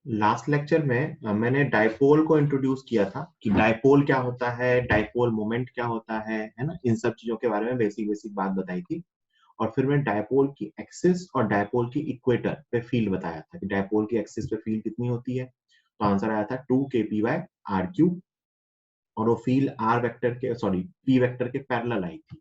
Last lecture में मैंने dipole को इंट्रोड्यूस किया था कि डायपोल क्या होता है, डायपोल मोमेंट क्या होता है ना, इन सब चीजों के बारे में बेसिक बेसिक बात बताई थी। और फिर मैंने डायपोल की एक्सिस और डायपोल की इक्वेटर पे फील्ड बताया था कि डायपोल की एक्सिस पे फील्ड कितनी होती है। तो आंसर आया था 2kp/r³ और वो फील्ड आर वेक्टर के सॉरी पी वेक्टर के पैरेलल आई थी।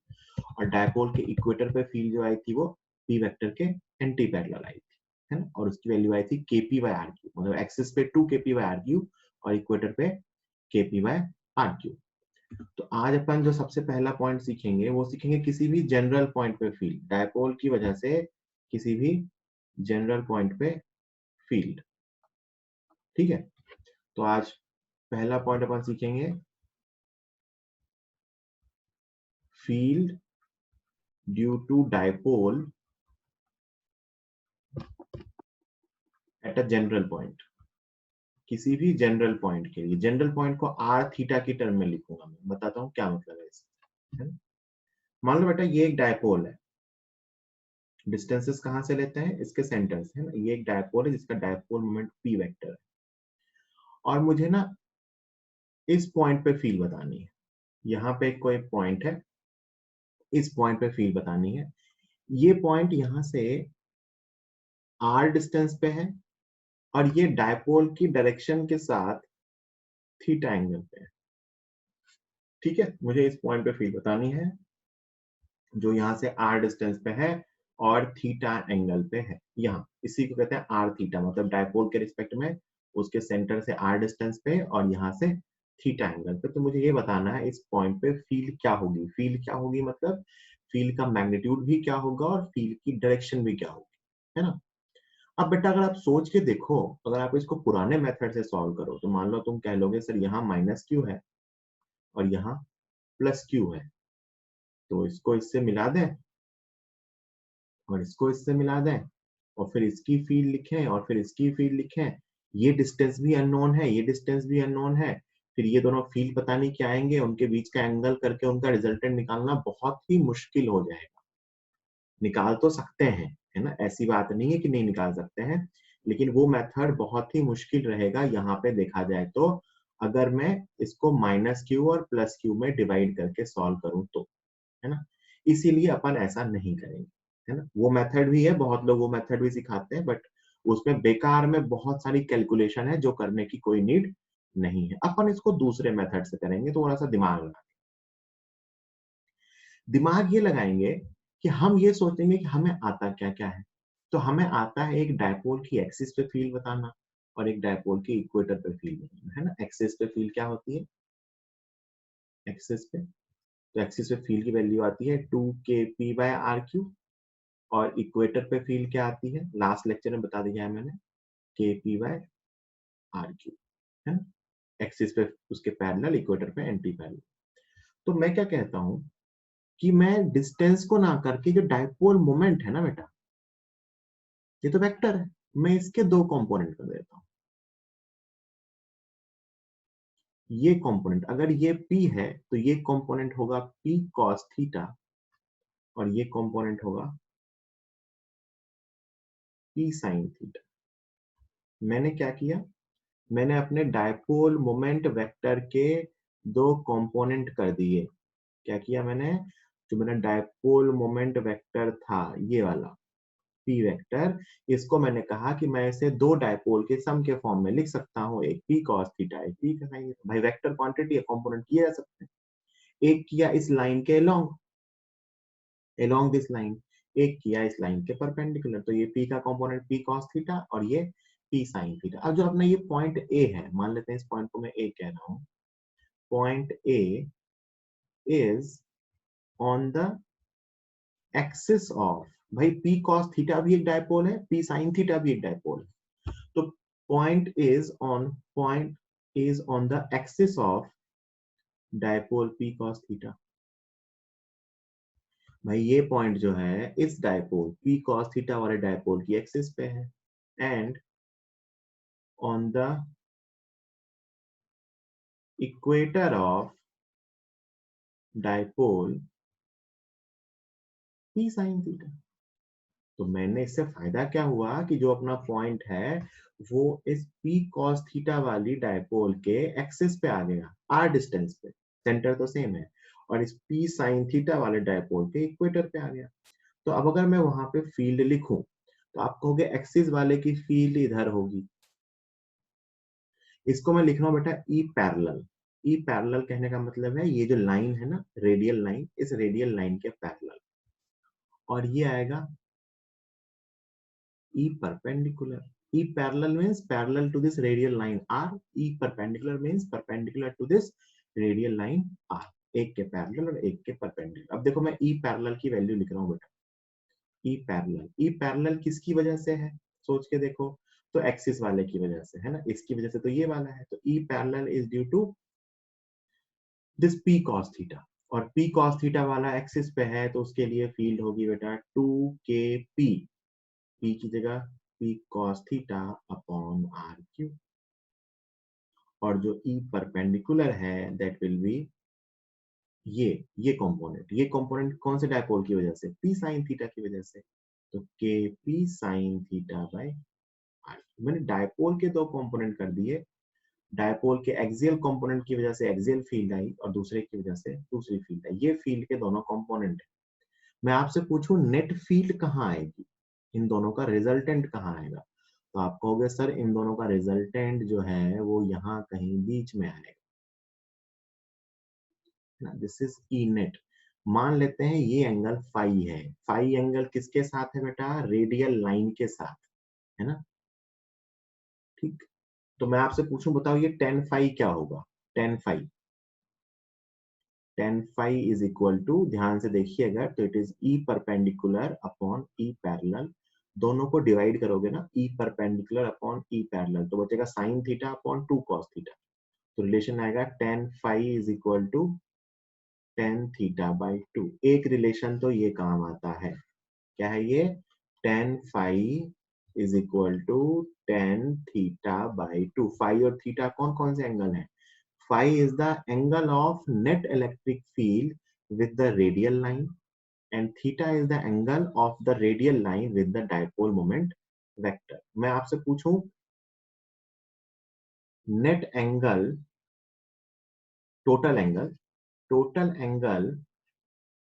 और डायपोल के इक्वेटर पे फील्ड जो आई थी वो पी वेक्टर के एंटी पैरेलल आई थी, है ना। और उसकी वैल्यू आई थी kp/r³, मतलब एक्सिस पे 2kp/r³ और इक्वेटर पे kp/r³। तो आज अपन जो सबसे पहला पॉइंट सीखेंगे वो सीखेंगे किसी भी जनरल पॉइंट पे फील्ड, डायपोल की वजह से किसी भी जनरल पॉइंट पे फील्ड। ठीक है, तो आज पहला पॉइंट अपन सीखेंगे field due to dipole at a general point. किसी भी जनरल पॉइंट के लिए, जनरल पॉइंट को आर थीटा की टर्म में लिखूंगा, मैं बताता हूँ क्या मतलब है इसका, है ना? मान लो बेटा ये एक डायपोल है, डिस्टेंसेस कहाँ से लेते हैं, इसके सेंटर से, है ना। ये एक डायपोल है जिसका डायपोल मोमेंट पी वेक्टर है और मुझे ना इस पॉइंट पे फील्ड बतानी है। यहाँ पे कोई पॉइंट है, इस पॉइंट पे फील्ड बतानी है। ये पॉइंट यहाँ से आर डिस्टेंस पे है और ये डायपोल की डायरेक्शन के साथ थीटा एंगल पे है। ठीक है, मुझे इस पॉइंट पे फील्ड बतानी है जो यहाँ से आर डिस्टेंस पे है और थीटा एंगल पे है। यहाँ इसी को कहते हैं आर थीटा, मतलब डायपोल के रिस्पेक्ट में उसके सेंटर से आर डिस्टेंस पे और यहाँ से थीटा एंगल पे। तो मुझे ये बताना है इस पॉइंट पे फील्ड क्या होगी। फील्ड क्या होगी मतलब फील्ड का मैग्नीट्यूड भी क्या होगा और फील्ड की डायरेक्शन भी क्या होगी, है ना। अब बेटा अगर आप सोच के देखो, अगर आप इसको पुराने मेथड से सॉल्व करो तो मान लो तुम कह लोगे सर यहाँ -q है और यहाँ +q है, तो इसको इससे मिला दें और इसको इससे मिला दें और फिर इसकी फील्ड लिखें और फिर इसकी फील्ड लिखें। ये डिस्टेंस भी अननोन है, ये डिस्टेंस भी अननोन है, फिर ये दोनों फील्ड पता नहीं क्या आएंगे, उनके बीच का एंगल करके उनका रिजल्टेंट निकालना बहुत ही मुश्किल हो जाएगा। निकाल तो सकते हैं, है ना, ऐसी बात नहीं है कि नहीं निकाल सकते हैं, लेकिन वो मेथड बहुत ही मुश्किल रहेगा यहाँ पे देखा जाए तो, अगर मैं इसको -q और +q में डिवाइड करके सॉल्व करूं तो, है ना। इसीलिए अपन ऐसा नहीं करेंगे, है ना। वो मेथड भी है, बहुत लोग वो मेथड भी सिखाते हैं, बट उसमें बेकार में बहुत सारी कैलकुलेशन है जो करने की कोई नीड नहीं है। अपन इसको दूसरे मेथड से करेंगे, थोड़ा सा दिमाग ये लगाएंगे कि हम ये सोचेंगे कि हमें आता क्या क्या है। तो हमें आता है एक डायपोल की एक्सिस पे फील्ड बताना और एक डायपोल की इक्वेटर पे फील्ड बताना, है ना। एक्सिस पे फील्ड क्या होती है, एक्सिस पे, तो एक्सिस पे फील्ड की वैल्यू आती है 2kp/r³ और इक्वेटर पे फील्ड क्या आती है, लास्ट लेक्चर में बता दिया है मैंने, kp/r³, है ना। एक्सिस पे उसके पैरेलल, इक्वेटर पे एंटी पैरेलल। तो मैं क्या कहता हूं कि मैं डिस्टेंस को ना करके जो डायपोल मोमेंट है ना बेटा, ये तो वेक्टर है, मैं इसके दो कंपोनेंट कर देता हूं। ये कंपोनेंट अगर ये p है तो ये कंपोनेंट होगा p cos थीटा और ये कंपोनेंट होगा p sin थीटा। मैंने क्या किया, मैंने अपने डायपोल मोमेंट वेक्टर के दो कंपोनेंट कर दिए। क्या किया मैंने, जो मेरा डायपोल मोमेंट वेक्टर था ये वाला p वेक्टर, इसको मैंने कहा कि मैं इसे दो डायपोल के सम के फॉर्म में लिख सकता हूँ, एक p cos थीटा एक p sin थीटा। भाई वेक्टर क्वांटिटी है, कंपोनेंट किए जा सकते हैं। एक किया इस लाइन के along दिस लाइन, एक किया इस लाइन के परपेंडिकुलर। तो ये p का कंपोनेंट p cos थीटा और ये p sin थीटा। अब जो अपना ये पॉइंट a है, मान लेते हैं इस पॉइंट को मैं a कह रहा हूँ, point a is on the axis of, भाई p cos थीटा भी एक डायपोल है, p sin थीटा भी एक डायपोल है। तो point is on the axis of dipole p cos theta. भाई ये पॉइंट जो है इस डायपोल p cos थीटा वाले डायपोल की एक्सिस पे है and on the equator of dipole p sin theta. तो मैंने इससे फायदा क्या हुआ कि जो अपना पॉइंट है वो इस p cos थीटा वाली डायपोल के एक्सिस पे आ गया, r डिस्टेंस पे, सेंटर तो सेम है, और इस p sin थीटा वाले डायपोल के इक्वेटर पे आ गया। तो अब अगर मैं वहां पे फील्ड लिखूं तो आप कहोगे एक्सिस वाले की फील्ड इधर होगी, इसको मैं लिख रहा हूं बेटा ई पैरेलल। ई पैरेलल कहने का मतलब है ये जो लाइन है ना, रेडियल लाइन, इस रेडियल लाइन के पैरेलल, और ये आएगा E perpendicular. E parallel means parallel to this radial line R. E perpendicular means perpendicular to this radial line R. एक के पैरेलल और एक के परपेंडिकुलर। अब देखो मैं E पैरेलल की वैल्यू लिख रहा हूँ बेटा। E पैरेलल, E पैरेलल किसकी वजह से है? सोच के देखो, तो एक्सिस वाले की वजह से है ना, इसकी वजह से तो ये वाला है, तो E parallel is due to this P cos theta, और P cos थीटा वाला एक्सिस पे है तो उसके लिए फील्ड होगी बेटा 2kp, p की जगह p cos theta upon r cube, और जो E परपेंडिकुलर है दैट विल बी ये कंपोनेंट कौन से डायपोल की वजह से? p sin थीटा की वजह से, तो kp sin theta by r। मैंने डायपोल के दो कंपोनेंट कर दिए, डायपोल के एक्सियल कंपोनेंट की वजह से एक्सियल फील्ड आई और दूसरे की वजह से दूसरी फील्ड आई, ये फील्ड के दोनों कंपोनेंट है। मैं आपसे पूछूं नेट फील्ड कहाँ आएगी, इन दोनों का रिजल्टेंट कहाँ आएगा, तो आप कहोगे सर इन दोनों का रिजल्टेंट जो है वो यहाँ कहीं बीच में आएगा ना, दिस इज ई नेट। मान लेते हैं ये एंगल फाई है, फाई एंगल किसके साथ है बेटा? रेडियल लाइन के साथ, है ना, ठीक। तो मैं आपसे पूछूं, बताओ ये टेन फाई क्या होगा? Tan phi, tan phi is equal to, ध्यान से देखिएगा, तो it is E perpendicular upon E parallel, दोनों को डिवाइड करोगे ना, E perpendicular upon E parallel, तो बचेगा sine theta upon 2 cos theta, तो रिलेशन आएगा tan phi is equal to tan theta by 2। एक रिलेशन तो ये काम आता है, क्या है ये? Tan phi is equal to tan theta by 2। Phi और थीटा कौन कौन से एंगल हैं? Phi is the angle of net electric field with the radial line, and theta is the angle of the radial line with the dipole moment vector। मैं आपसे पूछूं net angle, total angle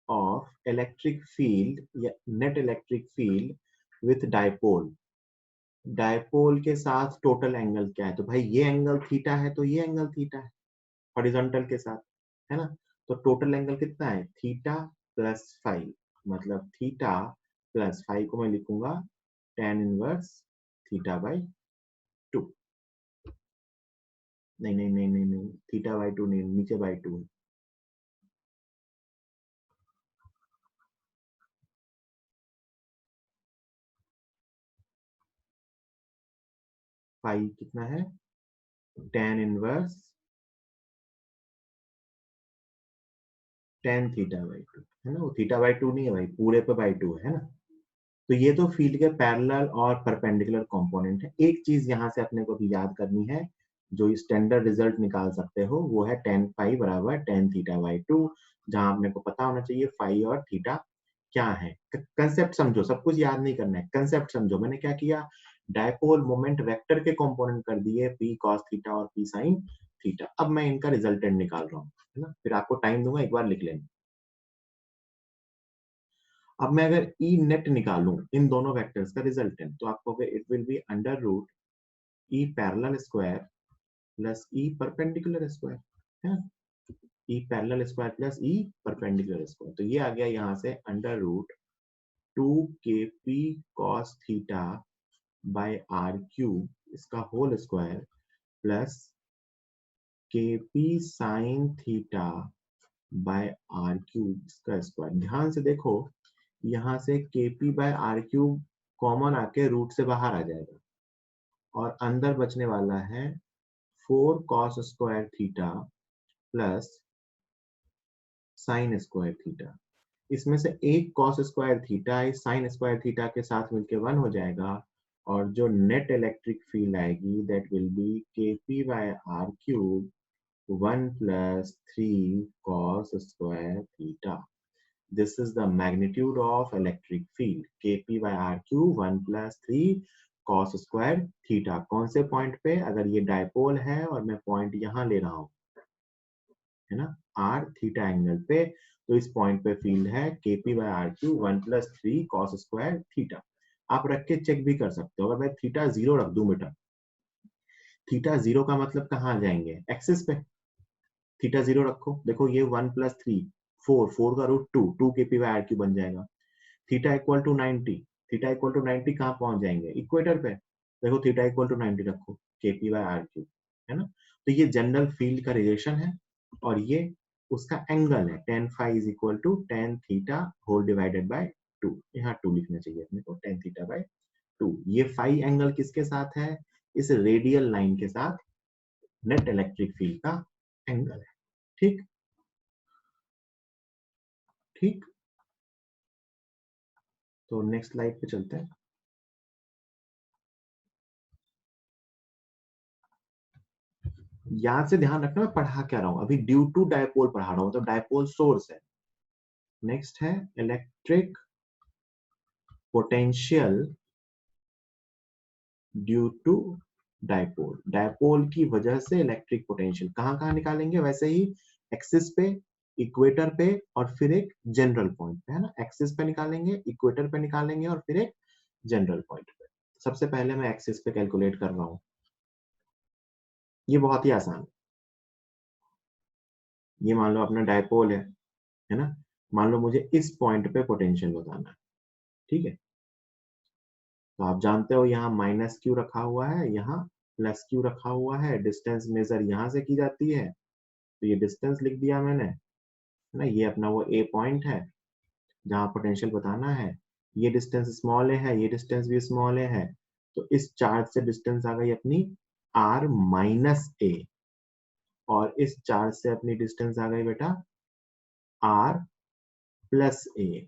of electric field या net electric field with dipole, dipole के साथ total angle क्या है? तो भाई ये एंगल थीटा है तो ये एंगल थीटा है, हॉरिजॉन्टल के साथ, है ना, तो टोटल एंगल कितना है? थीटा प्लस फाइव, मतलब थीटा प्लस फाइव को मैं लिखूंगा टेन इनवर्स थीटा बाई 2। नहीं नहीं नहीं नहीं नहीं, थीटा बाई 2 नहीं, नीचे बाई 2 है। फाइव कितना है? Tan inverse tan theta by 2, है ना, वो थीटा बाई 2 नहीं है भाई, पूरे पे बाई 2 है ना। तो ये तो फील्ड के पैरेलल और परपेंडिकुलर कंपोनेंट है। एक चीज यहाँ से अपने को भी याद करनी है, जो स्टैंडर्ड रिजल्ट निकाल सकते हो, वो है टेन फाई बराबर टेन थीटा बाई 2, जहां अपने को पता होना चाहिए फाई और थीटा क्या है। कंसेप्ट समझो, सब कुछ याद नहीं करना है, कंसेप्ट समझो। मैंने क्या किया, डायपोल मोमेंट वेक्टर के कंपोनेंट कर दिए पी कॉस थीटा और पी साइन थीटा। अब मैं इनका रिजल्टेंट निकाल रहा हूँ, है ना, फिर आपको टाइम दूंगा, एक बार लिख लेना। अब मैं अगर ई नेट निकालूं इन दोनों वेक्टर्स का रिजल्टेंट, तो आपको it will be under root E parallel square plus E perpendicular square, है, E parallel square plus E perpendicular square, तो ये आ गया यहाँ से under root two K P cos theta by are cube, इसका whole square, plus K P sine theta by are cube, इसका square. ध्यान से देखो, यहाँ से kp by are cube common आके रूट से बाहर आ जाएगा, और अंदर बचने वाला है 4 cos square theta plus sine square theta. इसमें से एक cos स्क्वायर थीटा इस साइन स्क्वायर थीटा के साथ मिलके 1 हो जाएगा, और जो नेट इलेक्ट्रिक फील्ड आएगी that will be kp by are cube 1 plus 3 cos square theta. This is the magnitude of electric field Kp by RQ 1 + 3 cos square theta. कौन से पॉइंट पे? अगर ये डायपोल है और मैं पॉइंट यहां ले रहा हूं, है ना, r थीटा एंगल पे, तो इस पॉइंट पे फील्ड है Kp by RQ 1 + 3 cos square theta. आप रख के चेक भी कर सकते हो। अगर मैं थीटा 0 रख दूं बेटा, थीटा 0 का मतलब कहाँ जाएंगे? एक्सिस पे। थीटा 0 रखो, देखो ये 1 + 3 4, 4 का रूट 2, 2 Kp by RQ बन जाएगा। Theta equal to 90, theta equal to 90 कहाँ पहुंच जाएंगे? इक्वेटर पे। देखो थीटा इक्वल टू 90 रखो, Kp by RQ, है ना। तो ये जनरल फील्ड का रिलेशन है और ये उसका एंगल है। tan phi is equal to tan theta whole divided by 2। यहाँ 2 लिखना चाहिए अपने को, tan theta by 2। ये फाई एंगल किसके साथ है? इस रेडियल लाइन के साथ नेट इलेक्ट्रिक फील्ड का एंगल है। ठीक ठीक। तो नेक्स्ट स्लाइड पे चलते हैं। याद से ध्यान रखना मैं पढ़ा क्या रहा हूं अभी, ड्यू टू डायपोल पढ़ा रहा हूं, तो डायपोल सोर्स है। नेक्स्ट है electric potential due to dipole. Dipole की वजह से इलेक्ट्रिक पोटेंशियल कहां कहां निकालेंगे? वैसे ही एक्सिस पे, इक्वेटर पे और फिर एक जनरल पॉइंट पे, है ना। एक्सिस पे निकालेंगे, इक्वेटर पे निकालेंगे और फिर एक जनरल पॉइंट पे। सबसे पहले मैं एक्सिस पे कैलकुलेट कर रहा हूं। ये बहुत ही आसान है। ये मान लो अपना डायपोल है ना। मान लो मुझे इस पॉइंट पे पोटेंशियल बताना है, ठीक है। तो आप जानते हो यहाँ माइनस क्यू रखा हुआ है, यहाँ प्लस क्यू रखा हुआ है। डिस्टेंस मेजर यहाँ से की जाती है, तो ये डिस्टेंस लिख दिया मैंने, है ना। ये अपना वो ए पॉइंट है जहाँ पोटेंशियल बताना है। ये डिस्टेंस स्मॉल ए है, ये डिस्टेंस भी स्मॉल ए है। तो इस चार्ज से डिस्टेंस आ गई अपनी r माइनस ए, और इस चार्ज से अपनी डिस्टेंस आ गई बेटा r प्लस ए,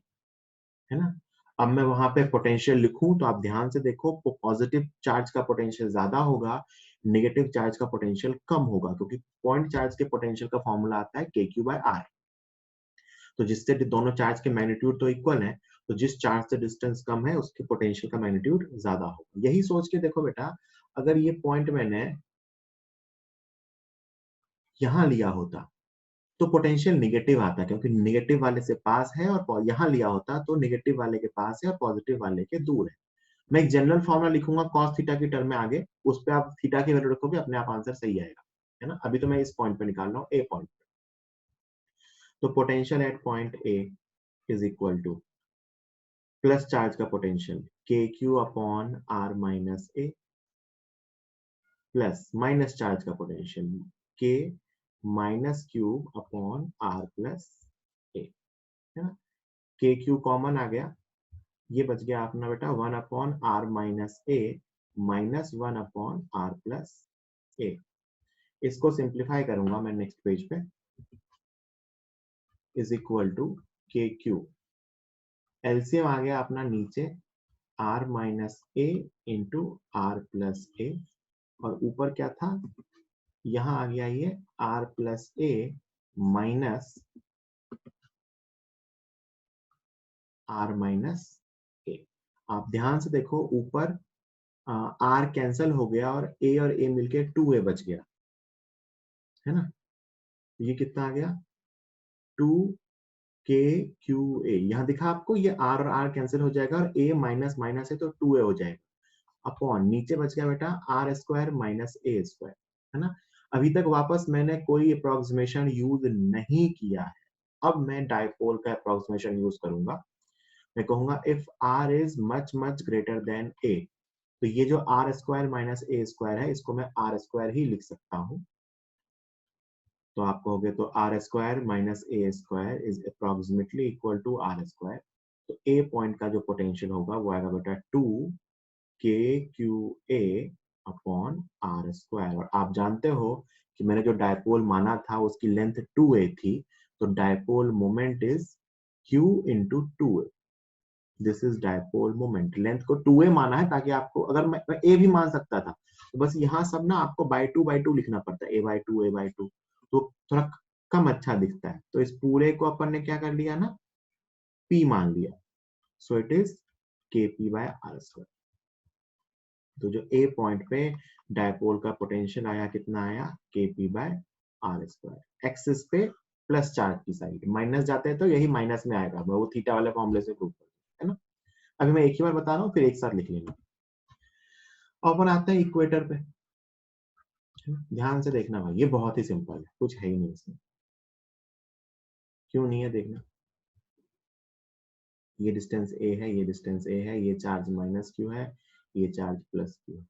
है ना। अब मैं वहां पे पोटेंशियल लिखूं तो आप ध्यान से देखो, पॉजिटिव चार्ज का पोटेंशियल ज्यादा होगा, नेगेटिव चार्ज का पोटेंशियल कम होगा, क्योंकि पॉइंट चार्ज के पोटेंशियल का फॉर्मूला आता है KQ by R। तो जिससे दोनों चार्ज के मैग्नीट्यूड तो इक्वल है, तो जिस चार्ज से डिस्टेंस कम है उसके पोटेंशियल का मैग्नीट्यूड ज्यादा होगा। यही सोच के देखो बेटा, अगर ये पॉइंट मैंने यहां लिया होता तो पोटेंशियल निगेटिव आता, क्योंकि निगेटिव वाले से पास है, और यहां लिया होता तो निगेटिव वाले के पास है और पॉजिटिव वाले के दूर है। मैं एक जनरल फॉर्मूला लिखूंगा cos थीटा की टर्म में आगे, उस पे आप थीटा की वैल्यू रखोगे, अपने आप आंसर सही आएगा, है ना। अभी तो मैं इस पॉइंट पे निकाल रहा हूँ, ए पॉइंट। तो potential at point A is equal to plus charge का potential KQ upon R minus A, plus minus charge का potential K minus Q upon R plus A, है ना। KQ कॉमन आ गया, ये बच गया अपना बेटा 1 upon R minus A minus 1 upon R plus A. इसको सिंप्लीफाई करूंगा मैं नेक्स्ट पेज पे, is equal to KQ, LCM आ गया अपना नीचे R minus A into R plus A, और ऊपर क्या था, यहां आ गया ये R plus A minus R minus A. आप ध्यान से देखो, ऊपर R कैंसल हो गया और ए मिलके 2a बच गया, है ना। ये कितना आ गया 2KQA। यहाँ दिखा आपको, ये R और R कैंसिल हो जाएगा और A माइनस माइनस है तो 2A हो जाएगा, अपॉन नीचे बच गया बेटा R square minus A square, है ना। अभी तक वापस मैंने कोई अप्रोक्सीमेशन यूज नहीं किया है। अब मैं डायपोल का अप्रोक्सीमेशन यूज करूंगा। मैं कहूंगा if R is much much greater than A, तो ये जो R square minus A square है, इसको मैं R स्क्वायर ही लिख सकता हूँ। तो आप कहोगे तो R square minus A square is approximately equal to R square. तो ए पॉइंट का जो पोटेंशियल होगा वो आएगा बेटा 2KQA अपॉन R स्क्वायर। और आप जानते हो कि मैंने जो डायपोल माना था उसकी लेंथ 2a थी, तो dipole moment is Q into 2a। This is dipole moment. Length को 2a माना है ताकि आपको, अगर मैं a भी मान सकता था, तो बस यहाँ सब ना आपको बाय टू लिखना पड़ता है, a by 2 तो थोड़ा कम अच्छा दिखता है। तो इस पूरे को अपन ने क्या कर लिया ना, P मान लिया, so it is Kp by R square. तो जो ए पॉइंट पे डायपोल का पोटेंशियल आया कितना आया, Kp by R square. Axis पे प्लस चार्ज की साइड, माइनस जाते हैं तो यही माइनस में आएगा, मैं वो थीटा वाले फॉर्मूले से प्रूव कर, है ना। अभी मैं एक ही बार बता रहा हूँ, फिर एक साथ लिख लेना। अपन आते हैं इक्वेटर पे, ध्यान से देखना भाई, ये बहुत ही सिंपल है, कुछ है ही नहीं इसमें। क्यों नहीं है देखना, ये डिस्टेंस ए है, ये डिस्टेंस ए है, ये चार्ज माइनस क्यू है, ये चार्ज प्लस क्यू है।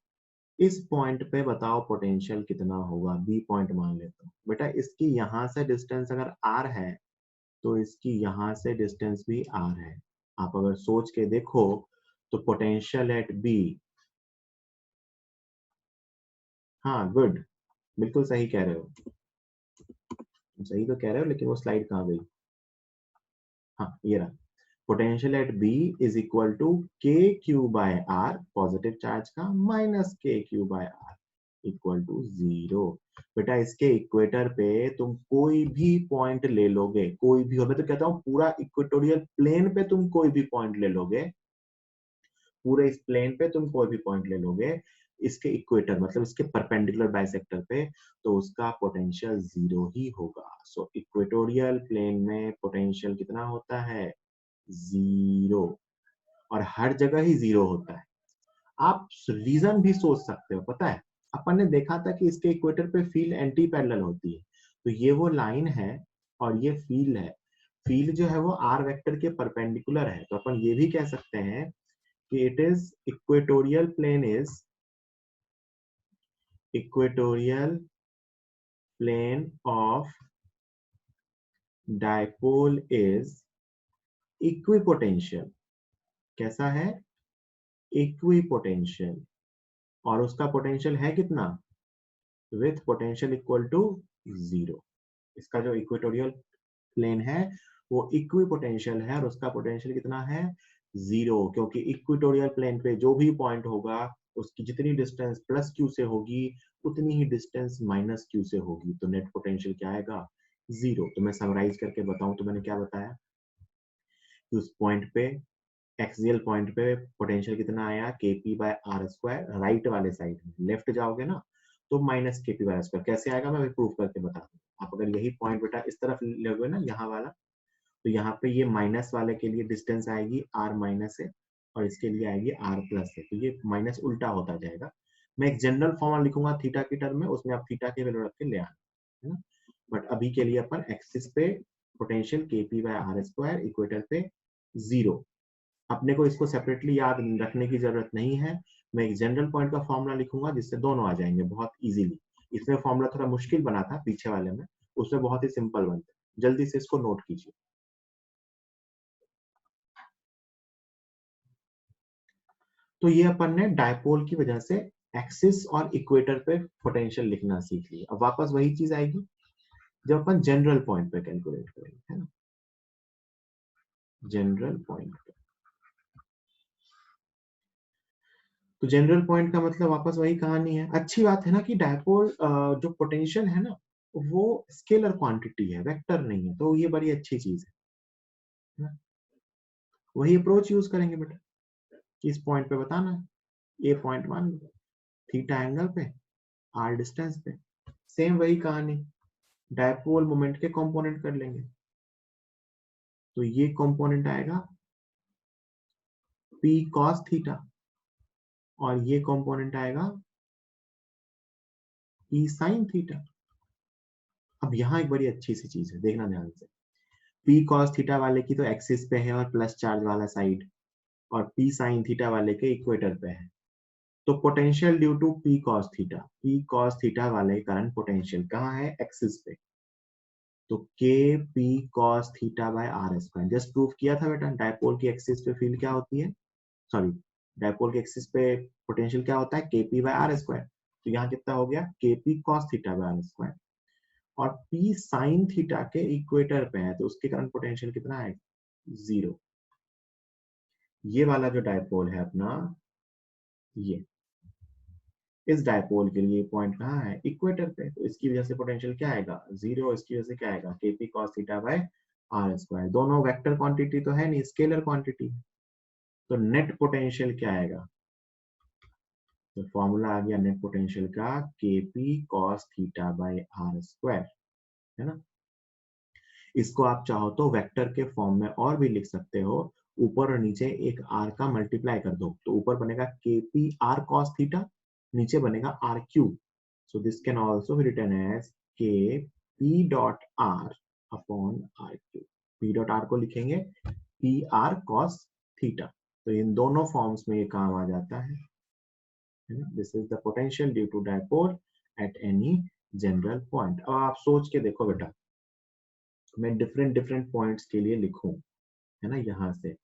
इस पॉइंट पे बताओ पोटेंशियल कितना होगा, बी पॉइंट मान लेता हूँ बेटा। इसकी यहां से डिस्टेंस अगर आर है तो इसकी यहां से डिस्टेंस भी आर है। आप अगर सोच के देखो तो पोटेंशियल एट बी, हाँ गुड, बिल्कुल सही कह रहे हो, सही तो कह रहे हो, लेकिन वो स्लाइड कहाँ गई, हाँ ये रहा। Potential at B is equal to K Q by R, positive charge का, minus K Q by R equal to 0। बेटा इसके इक्वेटर पे तुम कोई भी पॉइंट ले लोगे, कोई भी, और मैं तो कहता हूँ पूरा इक्वेटोरियल प्लेन पे तुम कोई भी पॉइंट ले लोगे, पूरे इस प्लेन पे तुम कोई भी पॉइंट ले लोगे, इसके इक्वेटर मतलब इसके परपेंडिकुलर बाइसेक्टर पे, तो उसका पोटेंशियल 0 ही होगा। सो इक्वेटोरियल प्लेन में पोटेंशियल कितना होता है, 0, और हर जगह ही 0 होता है। आप रीजन भी सोच सकते हो, पता है अपन ने देखा था कि इसके इक्वेटर पे फील्ड एंटी पैरेलल होती है, तो ये वो लाइन है और ये फील्ड है, फील्ड जो है वो आर वेक्टर के परपेंडिकुलर है, तो अपन ये भी कह सकते हैं कि it is equatorial plane is, equatorial plane of dipole is equipotential. कैसा है, इक्विपोटेंशियल, और उसका पोटेंशियल है कितना, विथ पोटेंशियल इक्वल टू 0। इसका जो इक्वेटोरियल प्लेन है वो इक्वी पोटेंशियल है और उसका पोटेंशियल कितना है, 0, क्योंकि इक्वेटोरियल प्लेन पे जो भी पॉइंट होगा उसकी जितनी डिस्टेंस प्लस क्यू से होगी उतनी ही डिस्टेंस माइनस क्यू से होगी, तो नेट पोटेंशियल क्या आएगा, 0। तो मैं समराइज करके बताऊं तो मैंने क्या बताया कि उस पॉइंट पे, एक्सियल पॉइंट पे पोटेंशियल कितना आया, Kp by R square, right वाले साइड में, लेफ्ट जाओगे ना तो minus Kp by R square. कैसे आएगा मैं प्रूव करके बता दूं। आप अगर यही पॉइंट बेटा इस तरफ लोगे ना, यहाँ वाला, तो यहाँ पे ये माइनस वाले के लिए डिस्टेंस आएगी r माइनस है और इसके लिए आएगी r प्लस है, तो ये माइनस उल्टा होता जाएगा। मैं एक जनरल फॉर्मूला लिखूंगा थीटा की टर्म में, उसमें आप थीटा के वैल्यू रख के ले आना, है ना। बट अभी के लिए अपन एक्सिस पे potential Kp by R square, equator पे 0। अपने को इसको सेपरेटली याद रखने की जरूरत नहीं है, मैं एक जनरल पॉइंट का फॉर्मूला लिखूंगा जिससे दोनों आ जाएंगे बहुत इजीली। इसमें फॉर्मूला थोड़ा मुश्किल बना था पीछे वाले में, उसमें बहुत ही सिंपल बनता है, जल्दी से इसको नोट कीजिए। तो ये अपन ने डायपोल की वजह से एक्सिस और इक्वेटर पे पोटेंशियल लिखना सीख लिया। अब वापस वही चीज आएगी जब अपन जनरल पॉइंट पे कैलकुलेट करेंगे, है ना, जनरल पॉइंट पे। तो जनरल पॉइंट का मतलब वापस वही कहानी है। अच्छी बात है ना कि डायपोल जो पोटेंशियल है ना वो स्केलर क्वांटिटी है, वेक्टर नहीं है, तो ये बड़ी अच्छी चीज है ना? वही अप्रोच यूज करेंगे बेटा, इस पॉइंट पे बताना है, ये पॉइंट मान लो, थीटा एंगल पे, आर डिस्टेंस पे, सेम वही कहानी, डायपोल मोमेंट के कंपोनेंट कर लेंगे। तो ये कंपोनेंट आएगा p cos थीटा और ये कंपोनेंट आएगा p sin थीटा। अब यहाँ एक बड़ी अच्छी सी चीज है, देखना ध्यान से, p cos थीटा वाले की तो एक्सिस पे है और प्लस चार्ज वाला साइड, और p sin थीटा वाले के इक्वेटर पे है। तो potential due to p cos theta वाले कारण पोटेंशियल कहाँ है, एक्सिस पे, तो k p cos theta by R square. Just proof किया था बेटा, डायपोल की एक्सिस पे फील्ड क्या होती है, सॉरी, डायपोल के एक्सिस पे पोटेंशियल क्या होता है, Kp बाय आर स्क्वायर। तो यहाँ कितना हो गया, Kp cos theta by R square, और P sin थीटा के इक्वेटर पे है तो उसके कारण पोटेंशियल कितना है, 0। ये वाला जो डायपोल है अपना, ये इस डायपोल के लिए पॉइंट कहाँ है, इक्वेटर पे, तो इसकी वजह से पोटेंशियल क्या आएगा, 0, इसकी वजह से क्या आएगा, Kp cos theta by R square. दोनों वेक्टर क्वांटिटी तो है नहीं, स्केलर क्वांटिटी। तो नेट पोटेंशियल क्या आएगा? तो फॉर्मूला आ गया नेट पोटेंशियल का Kp cos theta by R square, है ना। इसको आप चाहो तो वेक्टर के फॉर्म में और भी लिख सकते हो, ऊपर और नीचे एक आर का मल्टीप्लाई कर दो, तो ऊपर बनेगा Kp r cos थीटा, नीचे बनेगा r cube. So this can also be written as Kp dot r upon r cube. p dot r को लिखेंगे Pr cos थीटा। तो इन दोनों फॉर्म्स में ये काम आ जाता है। This is the potential due to dipole at any general point. अब आप सोच के देखो बेटा, मैं डिफरेंट डिफरेंट पॉइंट्स के लिए लिखूं, है ना। यहां से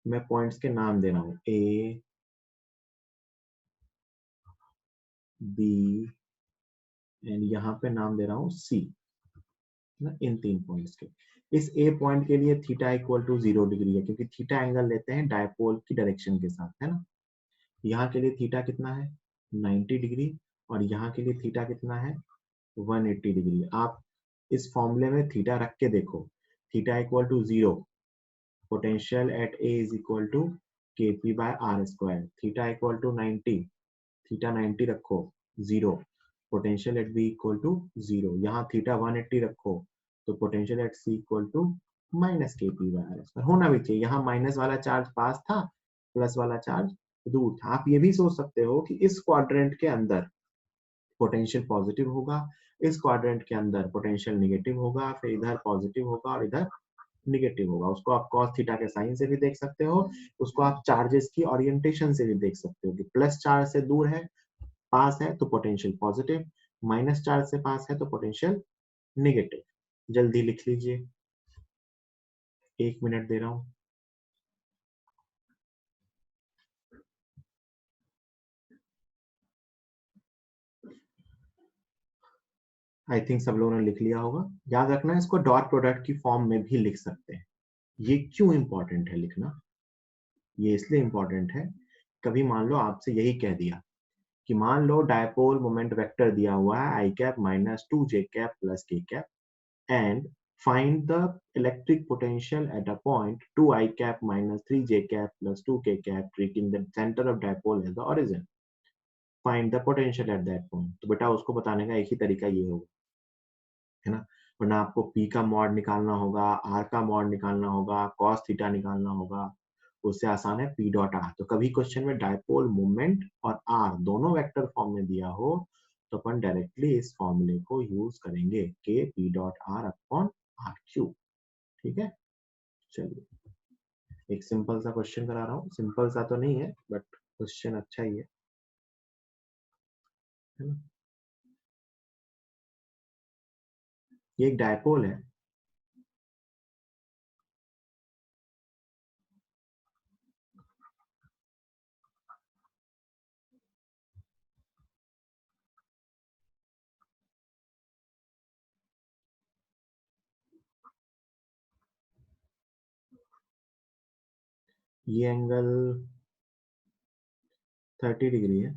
मैं पॉइंट्स के नाम दे रहा हूं, ए बी एंड यहाँ पे नाम दे रहा हूं सी, ना, इन 3 पॉइंट्स के। इस ए पॉइंट के लिए थीटा इक्वल टू 0 डिग्री है, क्योंकि थीटा एंगल लेते हैं डायपोल की डायरेक्शन के साथ, है ना। यहाँ के लिए थीटा कितना है? 90 डिग्री। और यहाँ के लिए थीटा कितना है? 180 डिग्री। आप इस फॉर्मूले में थीटा रख के देखो, theta equal to 0, potential at A is equal to Kp by R square. Theta equal to 90, theta 90 रखो, 0, potential at B equal to 0। यहाँ थीटा 180 रखो, तो potential at C equal to minus Kp by R square. होना भी चाहिए, यहाँ minus वाला charge पास था, प्लस वाला चार्ज दूर था। आप ये भी सोच सकते हो कि इस क्वाड्रेंट के अंदर पोटेंशियल पॉजिटिव होगा, इस क्वाड्रेंट के अंदर पोटेंशियल नेगेटिव होगा, फिर इधर पॉजिटिव होगा और इधर नेगेटिव होगा। उसको आप cos थीटा के साइन से भी देख सकते हो, उसको आप चार्जेस की ओरिएंटेशन से भी देख सकते हो कि प्लस चार्ज से दूर है, पास है तो पोटेंशियल पॉजिटिव, माइनस चार्ज से पास है तो पोटेंशियल नेगेटिव। जल्दी लिख लीजिए, 1 मिनट दे रहा हूं। आई थिंक सब लोगों ने लिख लिया होगा। याद रखना, इसको डॉट प्रोडक्ट की फॉर्म में भी लिख सकते हैं। ये क्यों इंपॉर्टेंट है लिखना? ये इसलिए इंपॉर्टेंट है, कभी मान लो आपसे यही कह दिया कि मान लो डायपोल मोमेंट वेक्टर दिया हुआ है i cap minus 2j cap plus k cap, and find the electric potential at a point 2i cap minus 3j cap plus 2k cap, treating the center of dipole as the origin. Find the potential at that point. तो बेटा उसको बताने का एक ही तरीका ये होगा, है ना। वरना आपको p का मॉड निकालना होगा, r का मॉड निकालना होगा, cos थीटा निकालना होगा। उससे आसान है p डॉट r। तो कभी क्वेश्चन में डायपोल मोमेंट और r दोनों वेक्टर फॉर्म में दिया हो, तो अपन डायरेक्टली इस फॉर्मूले को यूज करेंगे, k p dot r upon r cube. ठीक है, चलिए एक सिंपल सा क्वेश्चन करा रहा हूँ। सिंपल सा तो नहीं है, बट क्वेश्चन अच्छा ही है ना। ये एक डायपोल है, ये एंगल 30 डिग्री है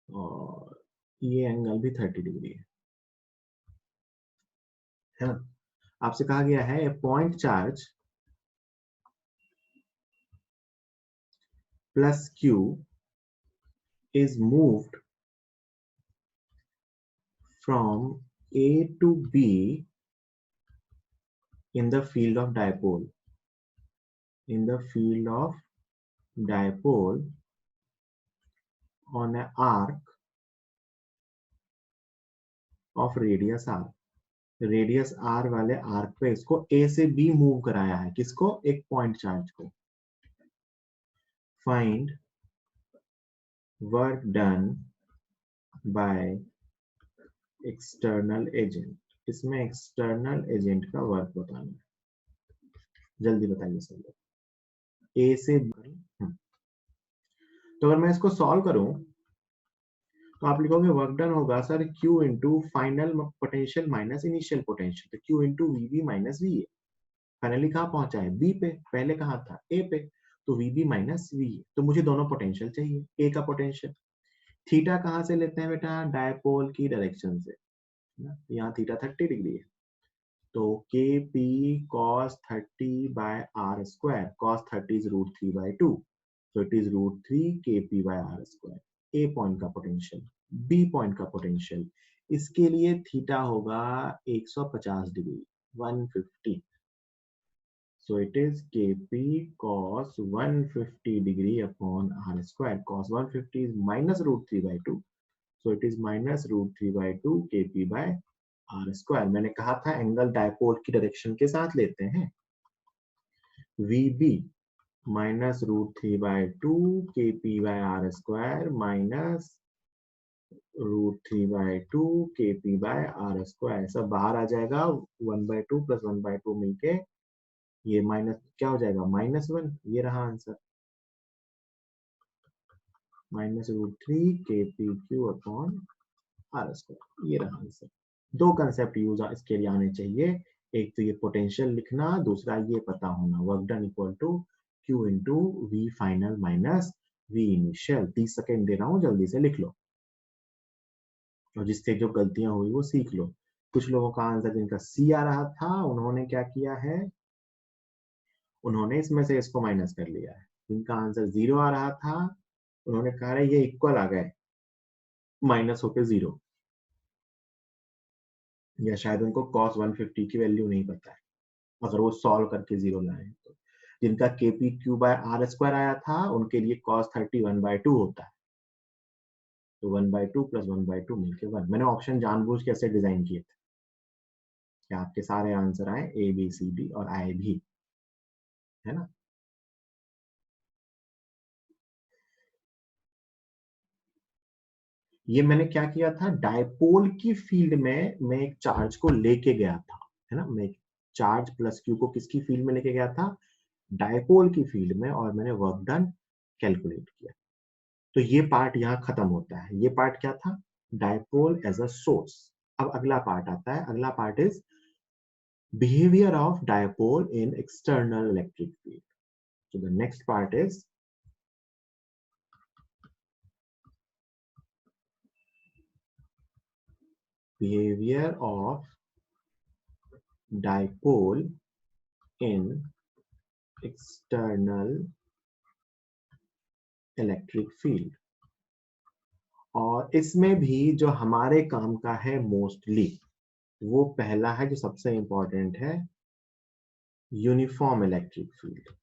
और ये एंगल भी 30 डिग्री है ना। आपसे कहा गया है a point charge plus Q is moved from A to B in the field of dipole, in the field of dipole on an arc of radius r. Radius r वाले arc पे इसको A से B move कराया है, किसको? एक point charge को। Find work done by external agent. इसमें एक्सटर्नल एजेंट का वर्क बताना है, जल्दी बताइए सब लोग। A से B, तो अगर मैं इसको सॉल्व करूं तो आप लिखोगे वर्क डन होगा sir Q into final potential minus initial potential, तो Q into VB minus V A. Finally कहाँ पहुंचा है? बी पे, पहले कहाँ था? ए पे, तो वीबी माइनस वी ए। तो मुझे दोनों पोटेंशियल चाहिए, ए का पोटेंशियल। थीटा कहाँ से लेते हैं बेटा? डायपोल की डायरेक्शन से, यहाँ थीटा 30 डिग्री है, तो के P cos 30 by r square, cos 30 is root 3 by 2, so it is root 3 kp by r square. A point का पोटेंशियल, बी पॉइंट का पोटेंशियल, इसके लिए थीटा होगा 150 degree, 150. So it is kp cos 150 degree upon r square. Cos 150 is minus root 3 by 2. So it is minus root 3 by 2 kp by r square. मैंने कहा था angle dipole की direction के साथ लेते हैं. VB minus root 3 by 2 kp by r square minus root 3 by 2 kp by r square. सब बाहर आ जाएगा, 1 by 2 plus 1 by 2 मिलके ये माइनस क्या हो जाएगा, -1. ये रहा answer, minus root 3 kpq upon R square. ये रहा आंसर. दो कंसेप्ट यूज इसके लिए आने चाहिए, एक तो ये पोटेंशियल लिखना, दूसरा ये पता होना work done equal to q into v final minus v initial. 30 second दे रहा हूँ, जल्दी से लिख लो और जिससे जो गलतियां हुई वो सीख लो. कुछ लोगों का आंसर जिनका सी आ रहा था उन्होंने क्या किया है, उन्होंने इसमें से इसको माइनस कर लिया है. जिनका आंसर 0 आ रहा था उन्होंने कहा है ये इक्वल आ गए, माइनस होके 0, या शायद उनको cos 150 की वैल्यू नहीं पता है, अगर वो सॉल्व करके 0 लाए तो. जिनका kp q by r square आया था उनके लिए cos 30 1/2 होता है, तो 1/2 प्लस 1/2 मिलके 1. मैंने ऑप्शन जानबूझ के ऐसे डिजाइन किए थे कि आपके सारे आंसर आए ए बी सी डी और आई भी, है ना. ये मैंने क्या किया था, डायपोल की फील्ड में मैं एक चार्ज को लेके गया था, है ना. मैं एक चार्ज प्लस क्यू को किसकी फील्ड में लेके गया था, डायपोल की फील्ड में, और मैंने वर्क डन कैलकुलेट किया. तो ये पार्ट यहाँ खत्म होता है. ये पार्ट क्या था, डायपोल एज अ सोर्स. अब अगला पार्ट आता है, अगला part is behaviour of dipole in external electric field. So the next part is behavior of dipole in external electric field. और इसमें भी जो हमारे काम का है मोस्टली, वो पहला है जो सबसे इंपॉर्टेंट है, यूनिफॉर्म इलेक्ट्रिक फील्ड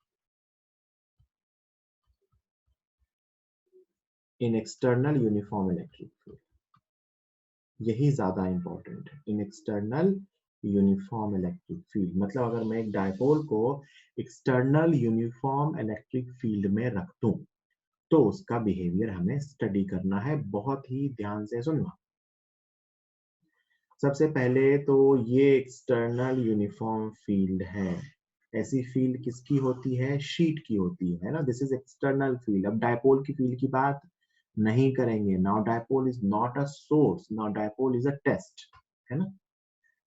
इन एक्सटर्नल यूनिफॉर्म इलेक्ट्रिक फील्ड. यही ज्यादा इंपॉर्टेंट है, इन एक्सटर्नल यूनिफॉर्म इलेक्ट्रिक फील्ड. मतलब अगर मैं एक डायपोल को एक्सटर्नल यूनिफॉर्म इलेक्ट्रिक फील्ड में रख दूं तो उसका बिहेवियर हमें स्टडी करना है. बहुत ही ध्यान से सुनना. सबसे पहले तो ये एक्सटर्नल यूनिफॉर्म फील्ड है. ऐसी फील्ड किसकी होती है, शीट की होती है ना. This is external field. अब डायपोल की फील्ड की बात नहीं करेंगे. Now dipole is not a source, now dipole is a test, है ना.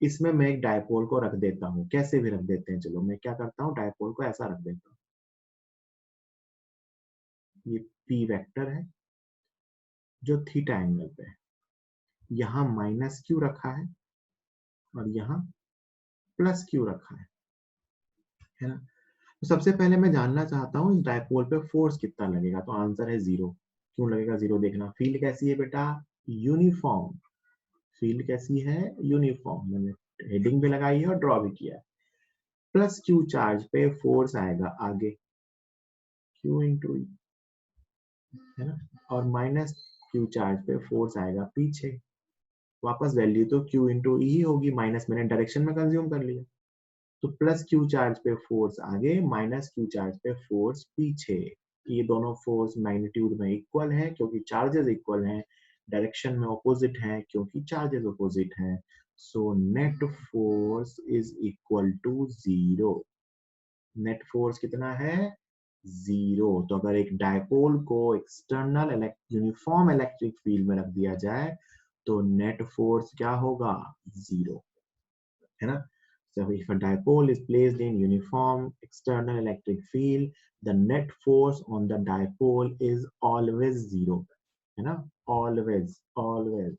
इसमें मैं एक डायपोल को रख देता हूँ, कैसे भी रख देते हैं. चलो मैं क्या करता हूँ, डायपोल को ऐसा रख देता हूँ. ये पी वेक्टर है जो थीटा एंगल पे है. यहाँ माइनस क्यू रखा है और यहाँ प्लस क्यू रखा है ना. तो सबसे पहले मैं जानना चाहता हूँ इस डायपोल पे फोर्स कितना लगेगा. तो आंसर है 0. क्यों लगेगा 0, देखना. फील्ड कैसी है बेटा, यूनिफॉर्म. फील्ड कैसी है, यूनिफॉर्म. मैंने हेडिंग भी लगाई है और ड्रॉ भी किया है. प्लस क्यू चार्ज पे फोर्स आएगा आगे, क्यू इंटू, है ना. और माइनस क्यू चार्ज पे फोर्स आएगा पीछे. वापस वैल्यू तो क्यू इंटू ई होगी, माइनस मैंने डायरेक्शन में कंज्यूम कर लिया. तो प्लस क्यू चार्ज पे फोर्स आगे, माइनस क्यू चार्ज पे फोर्स पीछे. ये दोनों फोर्स मैग्नीट्यूड में इक्वल है क्योंकि चार्जेस इक्वल हैं, डायरेक्शन में ऑपोजिट हैं क्योंकि चार्जेस ऑपोजिट हैं. So net force is equal to 0. Net force कितना है, 0. तो अगर एक डायपोल को एक्सटर्नल यूनिफॉर्म इलेक्ट्रिक फील्ड में रख दिया जाए तो नेट फोर्स क्या होगा, 0, है ना. So if a dipole is placed in uniform external electric field, the net force on the dipole is always 0, है ना. Always, always.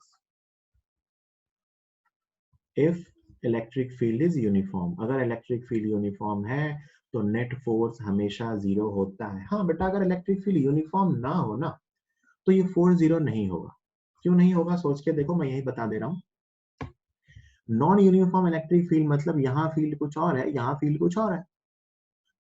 If electric field is uniform. अगर इलेक्ट्रिक फील्ड यूनिफॉर्म है तो net force हमेशा zero होता है। हाँ बेटा, अगर इलेक्ट्रिक फील्ड यूनिफॉर्म ना हो ना तो ये फोर्स जीरो नहीं होगा। क्यों नहीं होगा सोच के देखो, मैं यही बता दे रहा हूँ। नॉन यूनिफॉर्म इलेक्ट्रिक फील्ड मतलब यहाँ फील्ड कुछ और है, यहाँ फील्ड कुछ और है।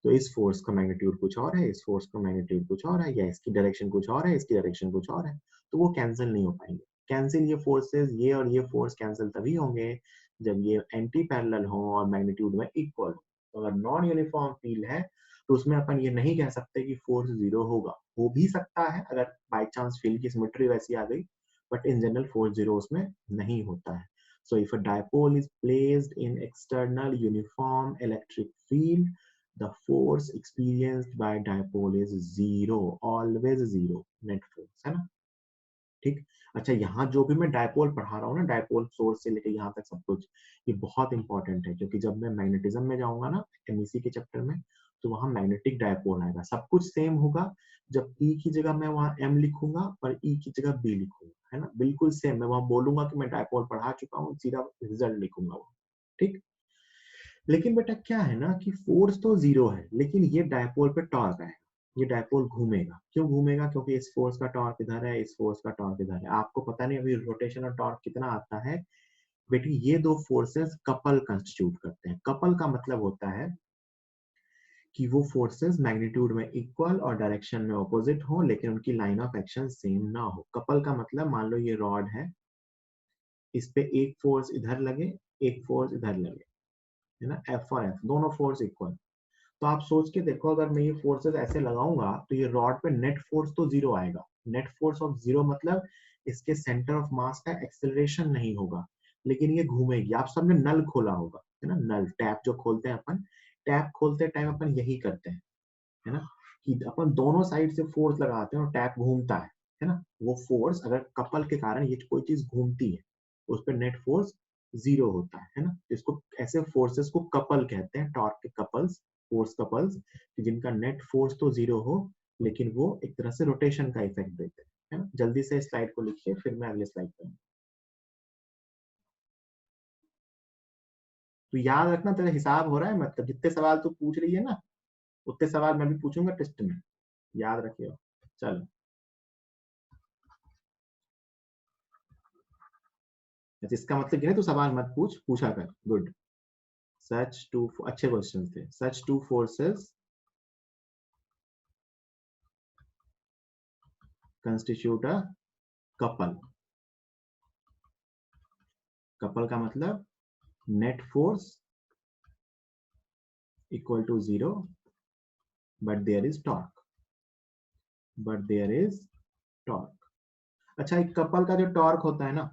तो इस फोर्स का मैग्नीट्यूड कुछ और है, इस फोर्स का मैग्नीट्यूड कुछ और है, या इसकी डायरेक्शन कुछ और है, इसकी डायरेक्शन कुछ और है। तो वो कैंसिल नहीं हो पाएंगे। कैंसिल ये फोर्सेस, ये और ये फोर्स कैंसिल तभी होंगे जब ये एंटी पैरेलल हो और मैग्नीट्यूड में इक्वल हो। तो अगर नॉन यूनिफॉर्म फील्ड है तो उसमें अपन ये नहीं कह सकते कि फोर्स जीरो होगा। हो भी सकता है अगर बाई चांस फील्ड की सिमेट्री वैसी आ गई, but in general force zero उसमें नहीं होता है। So if a dipole is placed in external uniform electric field, the force experienced by dipole is zero, always zero, net force, है ना। ठीक। अच्छा, यहाँ जो भी मैं डायपोल पढ़ा रहा हूँ ना, डायपोल सोर्स से लेके यहाँ तक सब कुछ, ये बहुत इंपॉर्टेंट है क्योंकि जब मैं मैग्नेटिज्म में जाऊंगा ना एमईसी के चैप्टर में, तो वहां मैग्नेटिक डायपोल आएगा। सब कुछ सेम होगा, जब ई की जगह मैं वहां एम लिखूंगा और ई की जगह बी लिखूंगा, है ना, बिल्कुल सेम। मैं वहां बोलूंगा कि मैं डायपोल पढ़ा चुका हूँ, सीधा रिजल्ट लिखूंगा वो। ठीक। लेकिन बेटा क्या है ना कि फोर्स तो जीरो है, लेकिन ये डायपोल पे टॉर्क आएगा। ये डायपोल घूमेगा। क्यों घूमेगा? क्योंकि इस फोर्स का टॉर्क इधर है, इस फोर्स का टॉर्क इधर है। आपको पता नहीं अभी रोटेशन और टॉर्क कितना आता है बेटी। ये दो फोर्सेस कपल कंस्टिट्यूट करते हैं। कपल का मतलब होता है कि वो फोर्सेस मैग्नीट्यूड में इक्वल और डायरेक्शन में ऑपोजिट हो, लेकिन उनकी लाइन ऑफ एक्शन सेम ना हो। कपल का मतलब, मान लो ये रॉड है, इस पे एक फोर्स इधर लगे, एक फोर्स इधर लगे, है ना, एफ और एफ दोनों फोर्स इक्वल। तो आप सोच के देखो, अगर मैं ये फोर्सेस ऐसे लगाऊंगा तो ये रॉड पे नेट फोर्स तो जीरो आएगा। नेट फोर्स ऑफ जीरो मतलब इसके सेंटर ऑफ मास का एक्सेलरेशन नहीं होगा, लेकिन ये घूमेगी। आप सबने नल खोला होगा, है ना, नल टैप जो खोलते हैं अपन, टैप खोलते टाइम अपन यही करते हैं, है ना, कि अपन दोनों साइड से फोर्स लगाते हैं और टैप घूमता है ना। वो फोर्स अगर कपल के कारण ये कोई चीज घूमती है, उस पर नेट फोर्स जीरो होता है ना। इसको ऐसे फोर्सेस को कपल कहते हैं, टॉर्क के कपल्स, फोर्स कपल्स, कि जिनका नेट फोर्स तो जीरो हो, लेकिन वो एक तरह से रोटेशन का इफेक्ट देते हैं, है ना। जल्दी से स्लाइड को लिखिए, फिर मैं अगले स्लाइड पर। तो याद रखना, तेरा हिसाब हो रहा है, मतलब जितने सवाल तू पूछ रही है ना, उतने सवाल मैं भी पूछूंगा टेस्ट में, याद रखियो। चलो, इसका मतलब कि नहीं तू सवाल मत पूछ, पूछा कर। गुड। सच टू, अच्छे क्वेश्चन थे। Such two forces constitute a couple. Couple का मतलब net force equal to zero, but there is torque, but there is torque. अच्छा, एक कपल का जो टॉर्क होता है ना,